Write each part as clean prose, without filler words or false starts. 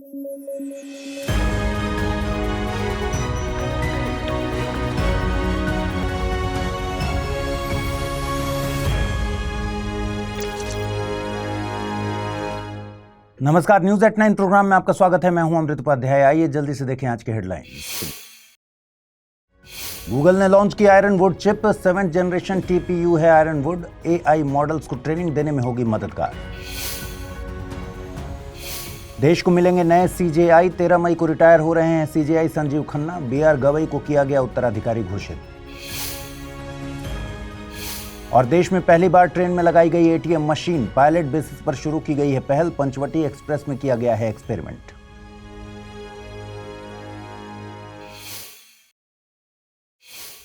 नमस्कार, news at 9 programme में आपका स्वागत है। मैं हूं अमृत उपाध्याय। आइए जल्दी से देखें आज के हेडलाइंस। गूगल ने लॉन्च किया Ironwood chip. 7th generation TPU है आयरनवुड। AI मॉडल्स को ट्रेनिंग देने में होगी मददगार। देश को मिलेंगे नए CJI। 13 मई को रिटायर हो रहे हैं CJI संजीव खन्ना। BR गवई को किया गया उत्तराधिकारी घोषित। और देश में पहली बार ट्रेन में लगाई गई ATM मशीन। पायलट बेसिस पर शुरू की गई है पहल। पंचवटी एक्सप्रेस में किया गया है एक्सपेरिमेंट।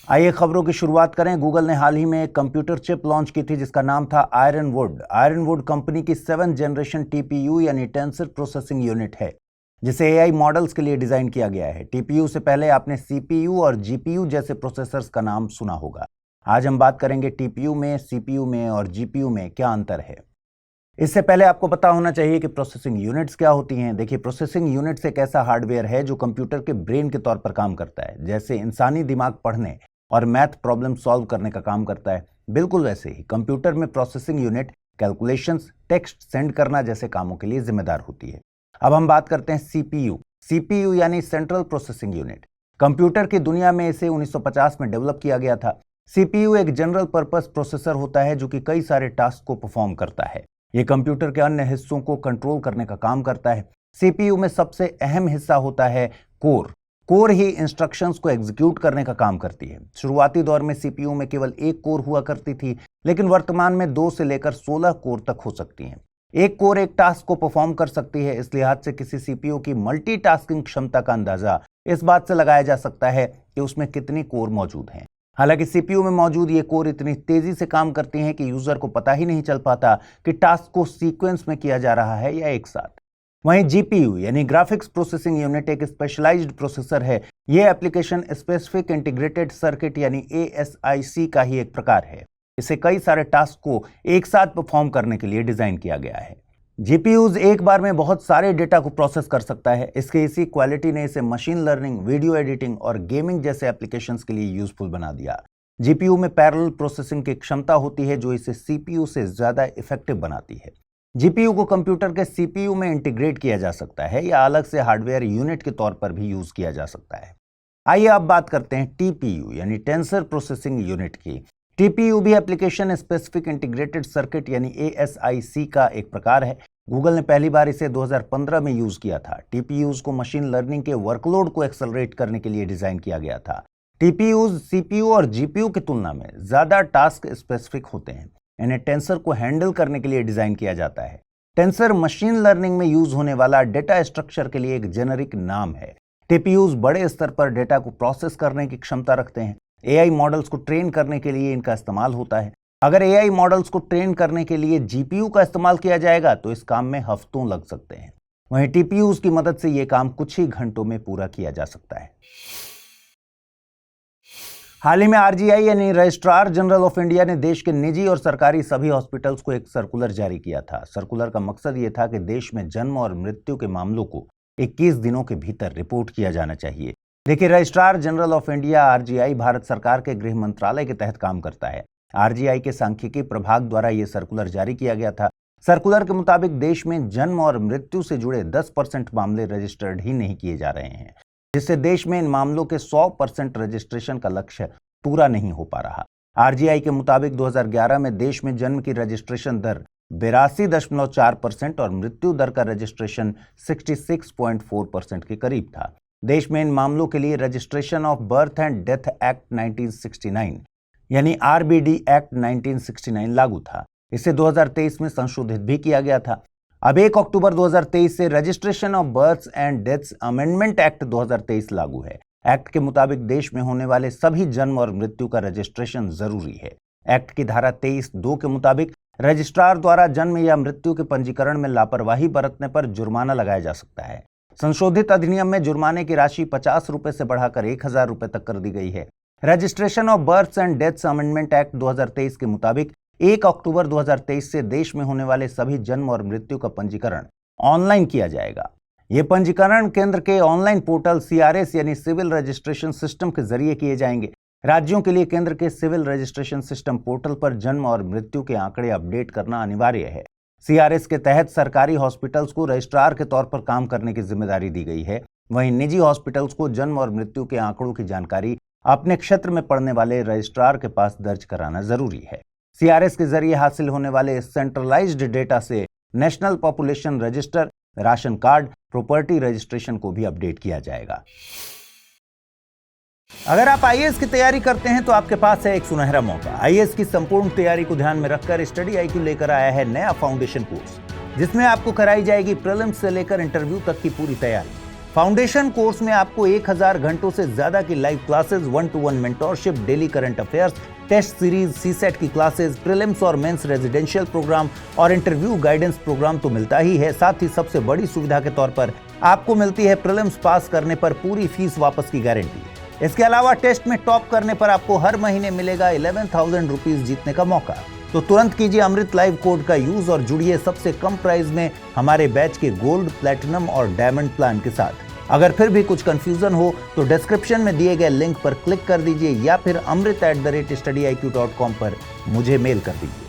आइए खबरों की शुरुआत करें। गूगल ने हाल ही में एक कंप्यूटर चिप लॉन्च की थी जिसका नाम था आयरनवुड। आयरनवुड कंपनी की 7th जनरेशन TPU यानी टेंसर प्रोसेसिंग यूनिट है, जिसे AI मॉडल्स के लिए डिजाइन किया गया है। TPU से पहले आपने CPU और GPU जैसे प्रोसेसर्स का नाम सुना होगा। आज हम बात करेंगे TPU में, CPU में और GPU में क्या अंतर है। इससे पहले आपको पता होना चाहिए कि प्रोसेसिंग यूनिट्स क्या होती हैं। देखिए, प्रोसेसिंग यूनिट्स एक ऐसा हार्डवेयर है जो कंप्यूटर के ब्रेन के तौर पर काम करता है। जैसे इंसानी दिमाग पढ़ने और मैथ प्रॉब्लम सॉल्व करने का काम करता है, बिल्कुल वैसे ही कंप्यूटर में processing unit calculations, text send करना जैसे कामों के लिए जिम्मेदार होती है। अब हम बात करते हैं CPU। CPU यानी सेंट्रल प्रोसेसिंग यूनिट। कंप्यूटर की दुनिया में इसे 1950 में डेवलप किया गया था। CPU एक जनरल पर्पस प्रोसेसर होता है जो कि कई सारे टास्क को परफॉर्म करता है। ये कंप्यूटर के अन्य हिस्सों को कंट्रोल करने का काम करता है। CPU में सबसे अहम हिस्सा होता है कोर। कोर ही इंस्ट्रक्शंस को एग्जीक्यूट करने का काम करती है। शुरुआती दौर में CPU में केवल एक कोर हुआ करती थी, लेकिन वर्तमान में 2 से लेकर 16 कोर तक हो सकती हैं। एक कोर एक टास्क को परफॉर्म कर सकती है। इस लिहाज से किसी CPU की मल्टीटास्किंग क्षमता का अंदाजा इस बात से लगाया जा सकता है कि उसमें कितनी कोर मौजूद हैं। हालांकि CPU में मौजूद ये कोर इतनी तेजी से काम करती हैं कि यूजर को पता ही नहीं चल पाता कि टास्क को सीक्वेंस में किया जा रहा है या एक साथ। वहीं GPU यानी ग्राफिक्स प्रोसेसिंग यूनिट एक स्पेशलाइज्ड प्रोसेसर है। यह एप्लीकेशन स्पेसिफिक इंटीग्रेटेड सर्किट यानी ASIC का ही एक प्रकार है। इसे कई सारे टास्क को एक साथ परफॉर्म करने के लिए डिजाइन किया गया है। GPUs एक बार में बहुत सारे डेटा को प्रोसेस कर सकता है। इसके इसी क्वालिटी ने इसे मशीन लर्निंग, वीडियो एडिटिंग और गेमिंग जैसे एप्लीकेशंस के लिए यूजफुल बना दिया। GPU में पैरेलल प्रोसेसिंग की क्षमता होती है जो इसे CPU से ज्यादा इफेक्टिव बनाती है। GPU को कंप्यूटर के CPU में इंटीग्रेट किया जा सकता है या अलग से हार्डवेयर यूनिट के तौर पर भी यूज किया जा सकता है। आइए अब बात करते हैं TPU यानी टेंसर प्रोसेसिंग यूनिट की। TPU भी एप्लीकेशन स्पेसिफिक इंटीग्रेटेड सर्किट यानी ASIC का एक प्रकार है। गूगल ने पहली बार इसे 2015 में यूज किया था। TPUs को मशीन लर्निंग के वर्कलोड को एक्सेलरेट करने के लिए डिजाइन किया गया था। TPUs CPU और GPU की तुलना में ज्यादा टास्क स्पेसिफिक होते हैं। इन्हें टेंसर को हैंडल करने के लिए डिजाइन किया जाता है। टेंसर मशीन लर्निंग में यूज होने वाला डेटा स्ट्रक्चर के लिए एक जेनेरिक नाम है। TPUs बड़े स्तर पर डेटा को प्रोसेस करने की क्षमता रखते हैं। AI मॉडल्स को ट्रेन करने के लिए इनका इस्तेमाल होता है। अगर AI मॉडल्स को ट्रेन करने के लिए GPU का इस्तेमाल किया जाएगा तो इस काम में हफ्तों लग सकते हैं। वहीं TPUs की मदद से यह काम कुछ ही घंटों में पूरा किया जा सकता है। हाल ही में RGI यानी रजिस्ट्रार जनरल ऑफ इंडिया ने देश के निजी और सरकारी सभी हॉस्पिटल्स को एक सर्कुलर जारी किया था। सर्कुलर का मकसद ये था कि देश में जन्म और मृत्यु के मामलों को 21 दिनों के भीतर रिपोर्ट किया जाना चाहिए। देखिए, registrar general of India RGI Bharat सरकार के गृह मंत्रालय के तहत काम करता है। RGI के सांख्यिकी प्रभाग द्वारा यह सर्कुलर जारी किया गया था। सर्कुलर के मुताबिक देश में जन्म और मृत्यु से जुड़े 10% मामले रजिस्टर्ड ही नहीं किए जा रहे हैं, जिससे देश में इन मामलों के 100% रजिस्ट्रेशन का लक्ष्य पूरा नहीं हो पा रहा। RGI के मुताबिक 2011 में देश में जन्म की रजिस्ट्रेशन दर 82.4% और मृत्यु दर का रजिस्ट्रेशन 66.4% के करीब था। देश में इन मामलों के लिए registration of birth and death act 1969 यानी RBD एक्ट 1969 लागू था। इसे 2023 में संशोधित भी किया गया था। अब 1 अक्टूबर 2023 से registration of births and deaths amendment act 2023 लागू है। एक्ट के मुताबिक देश में होने वाले सभी जन्म और मृत्यु का रजिस्ट्रेशन जरूरी है। एक्ट की धारा 23(2) के मुताबिक रजिस्ट्रार द्वारा जन्म या मृत्यु के पंजीकरण में लापरवाही बरतने पर जुर्माना लगाया जा सकता है। संशोधित अधिनियम में जुर्माने की राशि 50 रुपए से बढ़ाकर 1000 रुपए तक कर दी गई है। Registration of births and deaths amendment act 2023 के मुताबिक 1 अक्टूबर 2023 से देश में होने वाले सभी जन्म और मृत्यु का पंजीकरण ऑनलाइन किया जाएगा। ये पंजीकरण केंद्र के ऑनलाइन पोर्टल CRS यानी सिविल रजिस्ट्रेशन सिस्टम के जरिए किए जाएंगे। राज्यों के लिए केंद्र के सिविल रजिस्ट्रेशन सिस्टम पोर्टल पर जन्म और मृत्यु के आंकड़े अपडेट करना अनिवार्य है। CRS के तहत सरकारी हॉस्पिटल्स को रजिस्ट्रार के तौर पर काम करने की जिम्मेदारी दी गई है। वहीं निजी हॉस्पिटल्स को जन्म और मृत्यु के आंकड़ों की जानकारी अपने क्षेत्र में पड़ने वाले रजिस्ट्रार के पास दर्ज कराना जरूरी है। CRS के जरिए हासिल होने वाले सेंट्रलाइज्ड डेटा से national population register, ration card, property registration को भी अपडेट किया जाएगा। अगर आप IAS की तैयारी करते हैं तो आपके पास है एक सुनहरा मौका। IAS की संपूर्ण तैयारी को ध्यान में रखकर स्टडी IQ लेकर आया है नया फाउंडेशन कोर्स, जिसमें आपको कराई जाएगी प्रीलिम्स से लेकर इंटरव्यू तक की पूरी तैयारी। फाउंडेशन कोर्स में आपको 1000 घंटों से ज्यादा की live classes, 1-to-1 mentorship, daily current affairs, test series, CSET की क्लासेस, प्रीलिम्स और मेंस रेजिडेंशियल प्रोग्राम और इंटरव्यू गाइडेंस प्रोग्राम तो मिलता ही है। साथ ही सबसे बड़ी सुविधा के तौर पर आपको मिलती है प्रीलिम्स पास करने पर पूरी फीस वापस की गारंटी। इसके अलावा टेस्ट में टॉप करने पर आपको हर महीने मिलेगा 11,000 रुपीज जीतने का मौका। तो तुरंत कीजिए अमृत लाइव कोड का यूज और जुड़िए सबसे कम प्राइस में हमारे बैच के गोल्ड, प्लैटिनम और डायमंड प्लान के साथ। अगर फिर भी कुछ कंफ्यूजन हो तो डिस्क्रिप्शन में दिए गए लिंक पर क्लिक कर दीजिए या फिर amrit@studiiq.com पर मुझे मेल कर दीजिए।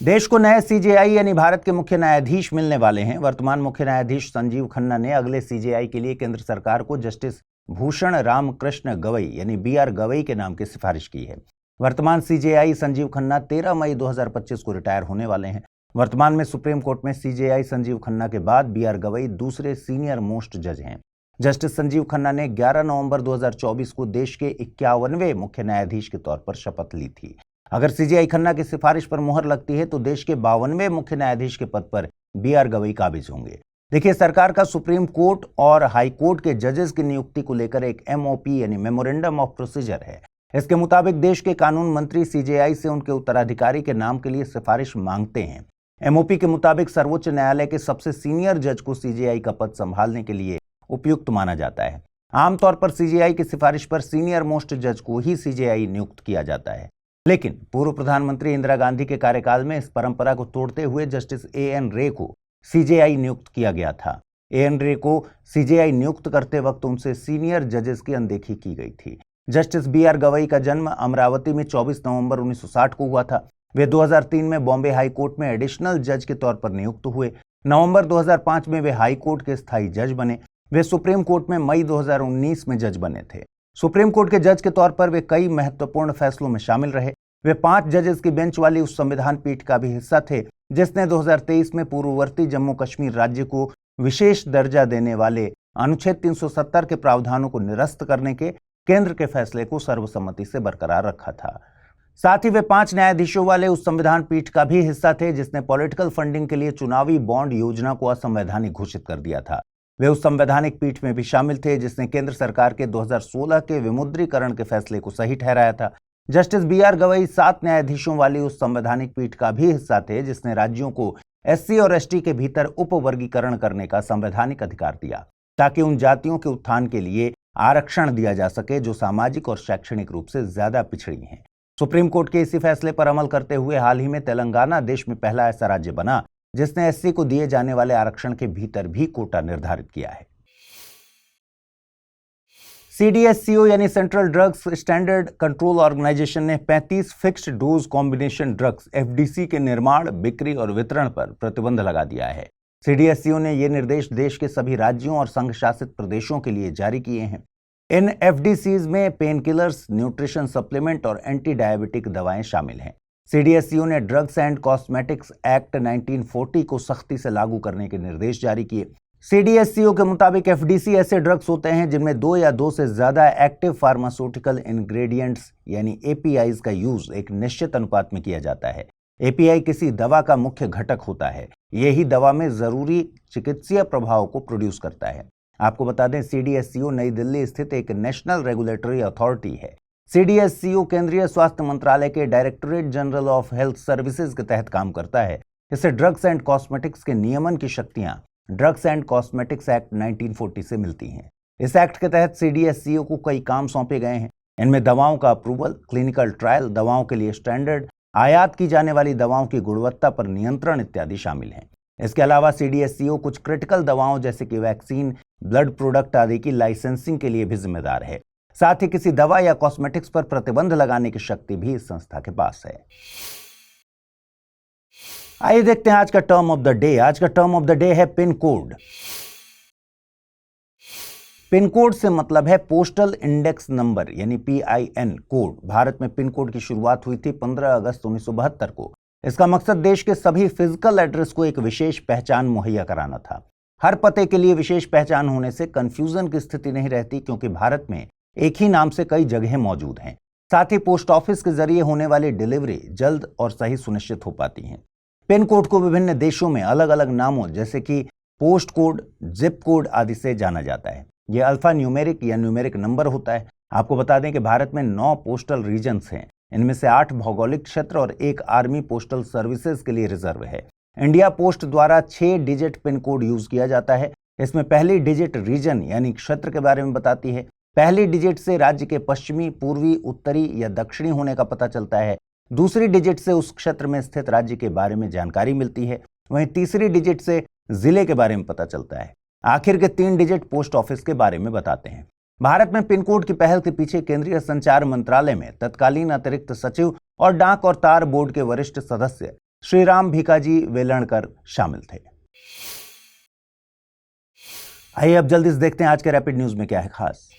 देश को नए CJI यानी भारत के मुख्य न्यायाधीश मिलने वाले हैं। वर्तमान मुख्य न्यायाधीश संजीव खन्ना ने अगले CJI के लिए केंद्र सरकार को जस्टिस भूषण रामकृष्ण गवई यानी BR गवई के नाम की सिफारिश की है। वर्तमान CJI संजीव खन्ना 13 मई 2025 को रिटायर होने वाले हैं। वर्तमान में सुप्रीम कोर्ट में CJI संजीव खन्ना के बाद BR गवई दूसरे सीनियर मोस्ट जज हैं। जस्टिस संजीव खन्ना ने 11 नवंबर 2024 को देश के 51वें मुख्य न्यायाधीश के तौर पर शपथ ली थी। अगर CJI खन्ना की सिफारिश पर मुहर लगती है तो देश के 52वें मुख्य न्यायाधीश के पद पर BR गवई काबिज होंगे। देखिए, सरकार का सुप्रीम कोर्ट और हाई कोर्ट के जजेस की नियुक्ति को लेकर एक MOP यानी मेमोरेंडम ऑफ प्रोसीजर है। इसके मुताबिक देश के कानून मंत्री CJI से उनके उत्तराधिकारी के नाम के लिए सिफारिश मांगते हैं। MOP के मुताबिक सर्वोच्च न्यायालय के सबसे सीनियर जज को CJI का पद संभालने के लिए उपयुक्त माना जाता है। आमतौर पर CJI की सिफारिश पर सीनियर मोस्ट जज को ही CJI नियुक्त किया जाता है, लेकिन पूर्व प्रधानमंत्री इंदिरा गांधी के कार्यकाल में इस परंपरा को तोड़ते हुए जस्टिस AN रे को CJI नियुक्त किया गया था। AN रे को CJI नियुक्त करते वक्त उनसे सीनियर जजेस की अनदेखी की गई थी। जस्टिस BR गवई का जन्म अमरावती में 24 नवंबर 1960 को हुआ था। वे 2003 में बॉम्बे हाई कोर्ट में एडिशनल जज के तौर पर नियुक्त हुए। नवंबर 2005 में वे हाई कोर्ट के स्थायी जज बने। वे सुप्रीम कोर्ट में मई 2019 में जज बने थे। सुप्रीम कोर्ट के जज के तौर पर वे कई महत्वपूर्ण फैसलों में शामिल रहे। वे 5 जजेस की बेंच वाली उस संविधान पीठ का भी हिस्सा थे जिसने 2023 में पूर्ववर्ती जम्मू कश्मीर राज्य को विशेष दर्जा देने वाले अनुच्छेद 370 के प्रावधानों को निरस्त करने के केंद्र के फैसले को सर्वसम्मति से बरकरार रखा था। साथ ही वे 5 न्यायाधीशों वाले उस संविधान पीठ का भी हिस्सा थे जिसने पॉलिटिकल फंडिंग के लिए चुनावी बॉन्ड योजना को असंवैधानिक घोषित कर दिया था। वे उस संवैधानिक पीठ में भी शामिल थे जिसने केंद्र सरकार के 2016 के विमुद्रीकरण के फैसले को सही ठहराया था। जस्टिस BR गवई 7 न्यायाधीशों वाली उस संवैधानिक पीठ का भी हिस्सा थे जिसने राज्यों को SC और ST के भीतर उपवर्गीकरण करने का संवैधानिक अधिकार दिया ताकि उन जातियों के उत्थान के लिए आरक्षण दिया जा सके जो सामाजिक और शैक्षणिक रूप से ज्यादा पिछड़ी हैं। सुप्रीम कोर्ट के इसी फैसले पर अमल करते हुए हाल ही में तेलंगाना देश में पहला ऐसा राज्य बना जिसने SC को दिए जाने वाले आरक्षण के भीतर भी कोटा निर्धारित किया है। CDSCO यानी central drugs standard control organisation ने 35 fixed dose combination drugs FDC के निर्माण, बिक्री और वितरण पर प्रतिबंध लगा दिया है। CDSCO ने ये निर्देश देश के सभी राज्यों और संघ शासित प्रदेशों के लिए जारी किए हैं। इन FDCs में पेन किलर्स, न्यूट्रिशन सप्लीमेंट और एंटी डायबिटिक दवाएं शामिल हैं। CDSCO ने ड्रग्स एंड कॉस्मेटिक्स एक्ट 1940 को सख्ती से लागू करने के निर्देश जारी किए। CDSCO के मुताबिक FDC ऐसे ड्रग्स होते हैं जिनमें 2 या 2 से ज्यादा एक्टिव फार्मास्यूटिकल इंग्रेडिएंट्स यानी APIs का यूज एक निश्चित अनुपात में किया जाता है। API किसी दवा का मुख्य घटक होता है। यही दवा में जरूरी चिकित्सीय प्रभाव को प्रोड्यूस करता है। आपको बता दें, CDSCO नई दिल्ली स्थित एक नेशनल रेगुलेटरी अथॉरिटी है। CDSCO केंद्रीय स्वास्थ्य मंत्रालय के directorate general of health services के तहत काम करता है। इसे ड्रग्स एंड कॉस्मेटिक्स के नियमन की शक्तियां ड्रग्स एंड कॉस्मेटिक्स एक्ट 1940 से मिलती हैं। इस एक्ट के तहत CDSCO को कई काम सौंपे गए हैं। इनमें दवाओं का अप्रूवल, क्लिनिकल ट्रायल, दवाओं के लिए स्टैंडर्ड, आयात की जाने वाली दवाओं की गुणवत्ता पर नियंत्रण इत्यादि शामिल हैं। इसके अलावा CDSCO कुछ क्रिटिकल दवाओं जैसे कि वैक्सीन, ब्लड प्रोडक्ट आदि की लाइसेंसिंग के लिए भी जिम्मेदार है। साथ ही किसी दवा या कॉस्मेटिक्स पर प्रतिबंध लगाने की शक्ति भी इस संस्था के पास है। आइए देखते हैं आज का टर्म ऑफ द डे। आज का टर्म ऑफ द डे है पिन कोड। पिन कोड से मतलब है पोस्टल इंडेक्स नंबर यानी PIN कोड। भारत में पिन कोड की शुरुआत हुई थी 15 अगस्त 1972 को। इसका मकसद देश के सभी फिजिकल एड्रेस को एक विशेष पहचान मुहैया कराना था। हर पते के लिए विशेष पहचान होने से कंफ्यूजन की स्थिति नहीं रहती, क्योंकि भारत में एक ही नाम से कई जगहें मौजूद हैं। साथ ही पोस्ट ऑफिस के जरिए होने वाली डिलीवरी जल्द और सही सुनिश्चित हो पाती है। पिन कोड को विभिन्न देशों में अलग अलग नामों जैसे कि पोस्ट कोड, जिप कोड आदि से जाना जाता है। यह अल्फा न्यूमेरिक या न्यूमेरिक नंबर होता है। आपको बता दें कि भारत में 9 पोस्टल रीजन्स हैं। इनमें से 8 भौगोलिक क्षेत्र और 1 आर्मी पोस्टल सर्विसेज के लिए रिजर्व है। इंडिया पोस्ट द्वारा 6 डिजिट पिन कोड यूज किया जाता है। इसमें पहली डिजिट रीजन यानी क्षेत्र के बारे में बताती है। पहली डिजिट से राज्य के पश्चिमी, पूर्वी, उत्तरी या दक्षिणी होने का पता चलता है। दूसरी डिजिट से उस क्षेत्र में स्थित राज्य के बारे में जानकारी मिलती है। वहीं तीसरी डिजिट से जिले के बारे में पता चलता है। आखिर के 3 डिजिट पोस्ट ऑफिस के बारे में बताते हैं। भारत में पिन कोड की पहल के पीछे केंद्रीय संचार मंत्रालय में तत्कालीन अतिरिक्त सचिव और डाक और तार बोर्ड के वरिष्ठ सदस्य श्रीराम भिकाजी वेलणकर शामिल थे। आइए अब जल्दी से देखते हैं आज के रैपिड न्यूज में क्या है खास।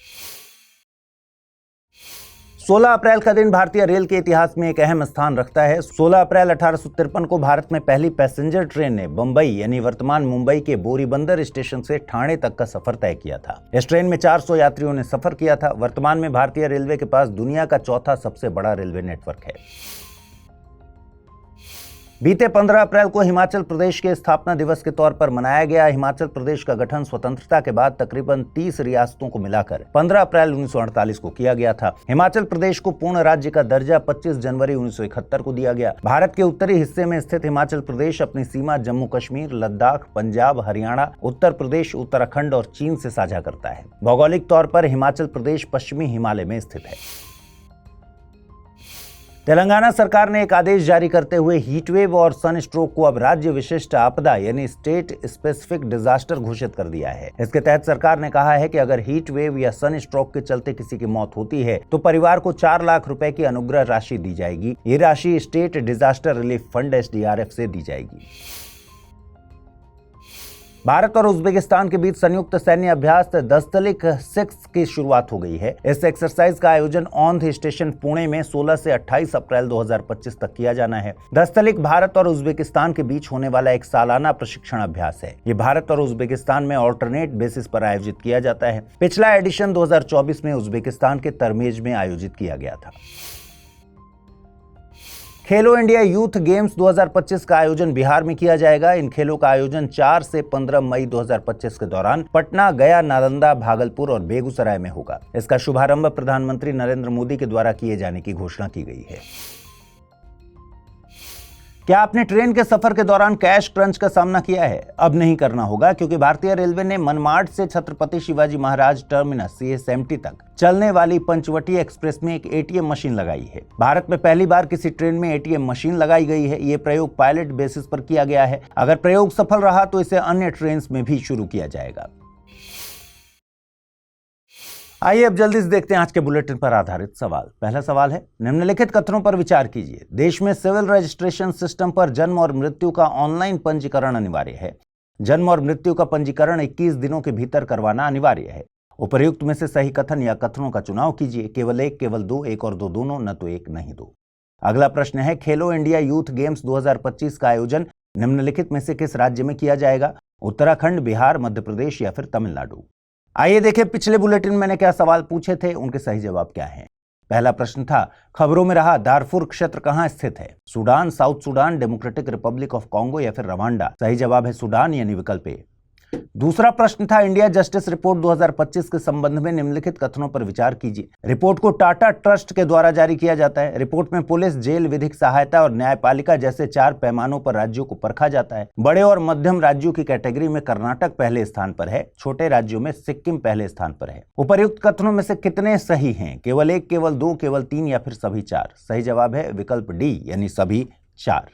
16 अप्रैल का दिन भारतीय रेल के इतिहास में एक अहम स्थान रखता है। 16 अप्रैल 1853 को भारत में पहली पैसेंजर ट्रेन ने बंबई यानी वर्तमान मुंबई के बोरीबंदर स्टेशन से ठाणे तक का सफर तय किया था। इस ट्रेन में 400 यात्रियों ने सफर किया था। वर्तमान में भारतीय रेलवे के पास दुनिया का चौथा सबसे बड़ा रेलवे नेटवर्क है। बीते 15 अप्रैल को हिमाचल प्रदेश के स्थापना दिवस के तौर पर मनाया गया। हिमाचल प्रदेश का गठन स्वतंत्रता के बाद तकरीबन 30 रियासतों को मिलाकर 15 अप्रैल 1948 को किया गया था। हिमाचल प्रदेश को पूर्ण राज्य का दर्जा 25 जनवरी 1971 को दिया गया। भारत के उत्तरी हिस्से में स्थित हिमाचल प्रदेश अपनी सीमा जम्मू कश्मीर, लद्दाख, पंजाब, हरियाणा, उत्तर प्रदेश, उत्तराखंड और चीन से साझा करता है। भौगोलिक तौर पर हिमाचल प्रदेश पश्चिमी हिमालय में स्थित है। तेलंगाना सरकार ने एक आदेश जारी करते हुए हीटवेव और सन स्ट्रोक को अब राज्य विशिष्ट आपदा यानी स्टेट स्पेसिफिक डिजास्टर घोषित कर दिया है। इसके तहत सरकार ने कहा है कि अगर हीट वेव या सन स्ट्रोक के चलते किसी की मौत होती है तो परिवार को 4 लाख रुपए की अनुग्रह राशि दी जाएगी। ये राशि state disaster relief fund SDRF से दी जाएगी। भारत और उज्बेकिस्तान के बीच संयुक्त सैन्य अभ्यास दस्तलिक 6 की शुरुआत हो गई है। इस एक्सरसाइज का आयोजन औंध स्टेशन पुणे में 16 से 28 अप्रैल 2025 तक किया जाना है। दस्तलिक भारत और उज्बेकिस्तान के बीच होने वाला एक सालाना प्रशिक्षण अभ्यास है। ये भारत और उज्बेकिस्तान में ऑल्टरनेट बेसिस पर आयोजित किया जाता है। पिछला एडिशन 2024 में उज्बेकिस्तान के तरमेज में आयोजित किया गया था। खेलो इंडिया यूथ गेम्स 2025 का आयोजन बिहार में किया जाएगा। इन खेलों का आयोजन 4 से 15 मई 2025 के दौरान पटना, गया, नालंदा, भागलपुर और बेगूसराय में होगा। इसका शुभारंभ प्रधानमंत्री नरेंद्र मोदी के द्वारा किए जाने की घोषणा की गई है। क्या आपने ट्रेन के सफर के दौरान कैश क्रंच का सामना किया है? अब नहीं करना होगा, क्योंकि भारतीय रेलवे ने मनमाड से छत्रपति शिवाजी महाराज टर्मिनस CSMT तक चलने वाली पंचवटी एक्सप्रेस में एक ATM मशीन लगाई है। भारत में पहली बार किसी ट्रेन में ATM मशीन लगाई गई है। ये प्रयोग पायलट बेसिस पर किया गया है। अगर प्रयोग सफल रहा तो इसे अन्य ट्रेन में भी शुरू किया जाएगा। आइए अब जल्दी से देखते हैं आज के बुलेटिन पर आधारित सवाल। पहला सवाल है, निम्नलिखित कथनों पर विचार कीजिए। देश में सिविल रजिस्ट्रेशन सिस्टम पर जन्म और मृत्यु का ऑनलाइन पंजीकरण अनिवार्य है। जन्म और मृत्यु का पंजीकरण 21 दिनों के भीतर करवाना अनिवार्य है। उपर्युक्त में से सही कथन या कथनों का चुनाव कीजिए। केवल 1, केवल 2, 1 और 2 दोनों, न तो 1 नहीं 2। अगला प्रश्न है, खेलो इंडिया यूथ गेम्स 2025 का आयोजन निम्नलिखित में से किस राज्य में किया जाएगा? उत्तराखंड, बिहार, मध्य प्रदेश या फिर तमिलनाडु। आइए देखें पिछले बुलेटिन में मैंने क्या सवाल पूछे थे, उनके सही जवाब क्या हैं। पहला प्रश्न था, खबरों में रहा दारफुर क्षेत्र कहां स्थित है? Sudan, south Sudan, democratic Republic of Congo या फिर रवांडा। सही जवाब है सूडान यानी विकल्प ए। दूसरा प्रश्न था, इंडिया जस्टिस रिपोर्ट 2025 के संबंध में निम्नलिखित कथनों पर विचार कीजिए। रिपोर्ट को टाटा ट्रस्ट के द्वारा जारी किया जाता है। रिपोर्ट में पुलिस, जेल, विधिक सहायता और न्यायपालिका जैसे 4 पैमानों पर राज्यों को परखा जाता है। बड़े और मध्यम राज्यों की कैटेगरी में कर्नाटक पहले स्थान पर है। छोटे राज्यों में सिक्किम पहले स्थान पर है। उपर्युक्त कथनों में से कितने सही हैं? केवल 1, केवल 2, केवल 3 या फिर सभी 4। सही जवाब है विकल्प डी यानी सभी 4।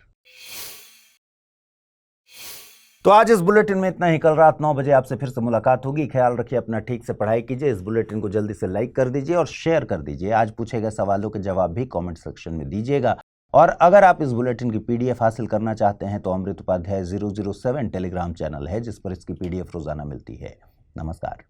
तो आज इस बुलेटिन में इतना ही। कल रात 9 बजे आपसे फिर से मुलाकात होगी। ख्याल रखिए अपना, ठीक से पढ़ाई कीजिए। इस बुलेटिन को जल्दी से लाइक कर दीजिए और शेयर कर दीजिए। आज पूछे गए सवालों के जवाब भी कमेंट सेक्शन में दीजिएगा। और अगर आप इस बुलेटिन की पीडीएफ हासिल करना चाहते हैं तो अमृत उपाध्याय 007 टेलीग्राम चैनल है जिस पर इसकी पीडीएफ रोजाना मिलती है। नमस्कार।